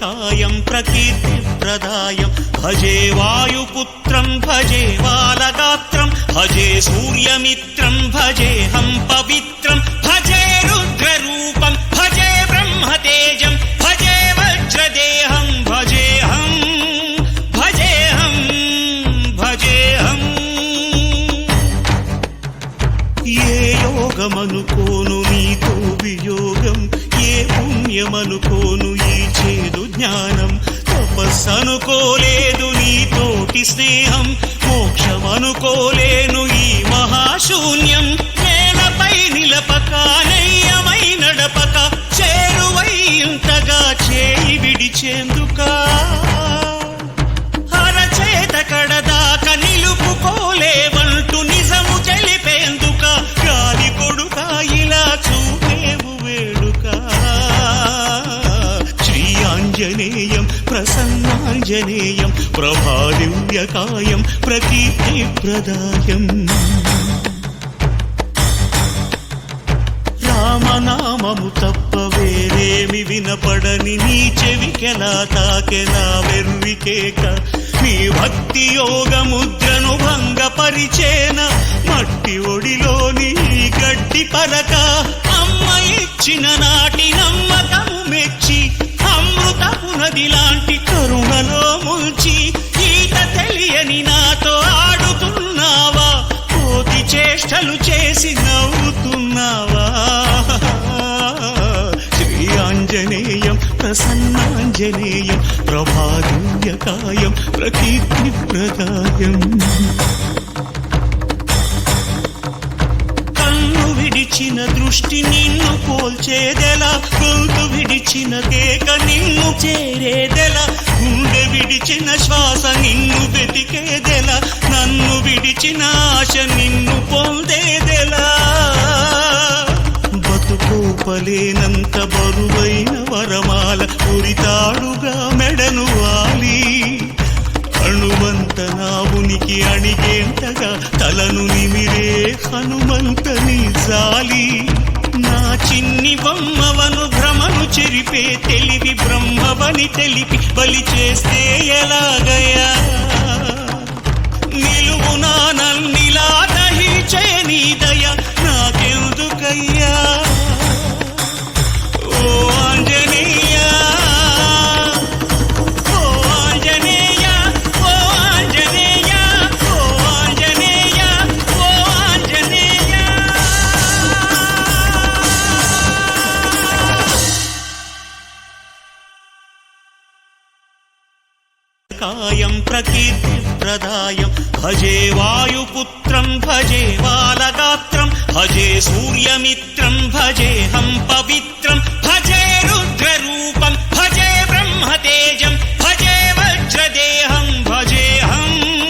कायं प्रकीर्तिप्रदायं भजे वायुपुत्रं भजे बालगात्रं भजे सूर्यमित्रं भजेऽहं पवित्रं भजे रुद्ररूपं भजे ब्रह्मतेजं भजे वज्रदेहं भजेऽहं भजेऽहं भजेऽहं ये योगमनुकोनु नीतो वियोगं ये पुण्यमनुकोनु ఈ చేదు జ్ఞానం తపస్సనుకోలేదు నీతోటి స్నేహం మోక్షమనుకోలేను ఈ మహాశూన్యం నేలపై నిలపక నయ్యమై నడపక చేరువై ఇంతగా చేయి విడిచేందుకా అరచేత కడదాక నిలుపుకోలేవంటూ నిజము తెలిపేందుక గాలి కొడుక ఇలా చూపేవు వేడుక ఆంజనేయం ప్రసన్నాంజనేయం ప్రభాదివ్యకాయం ప్రకీర్తిప్రదాయం రామనామము తప్ప వేరేమి వినపడని నీ చెవికెలా తాకెలా వెర్రికేక నీ భక్తి యోగ ముద్రను భంగపరిచేన మట్టి ఒడిలోని గడ్డి పరక అమ్మ ఇచ్చిన నాటి నమ్మకము మెచ్చి అమృతపు నదిలాంటి కరుణలో ముంచి ఈత తెలియని నాతో ఆడుతున్నావా కోతి చేష్టలు చేసి నవ్వుతున్నావా శ్రీ ఆంజనేయం ప్రసన్నాంజనేయం ప్రభాదివ్యకాయం ప్రకీర్తిప్రదాయం విడిచిన దృష్టి నిన్ను పోల్చేదెలా గొంతు విడిచిన కేక నిన్ను చేరేదెలా గుండె విడిచిన శ్వాస నిన్ను వెతికేదెలా నన్ను విడిచిన ఆశ నిన్ను పొందేదెలా బతుకోపలేనంత బరువైన వరమాల ఉరితాడుగా మెడను వాలి అణువంత నా ఉనికి అణిగేంతగా తలను నిమిరే హనుమంతని జాలి నా చిన్ని బొమ్మవను భ్రమను చెరిపే తెలివి బ్రహ్మవని తెలిపి బలి చేస్తే ఎలాగయ్యా నిలువునా నన్నిలా దహించే నీ దయ నాకెందుకయ్యా ఓ ఆంజనేయ కాయం ప్రకీర్తిప్రదాయం భజే వాయుపుత్రం భజే బాలగాత్రం భజే సూర్యమిత్రం భజేऽహం పవిత్రం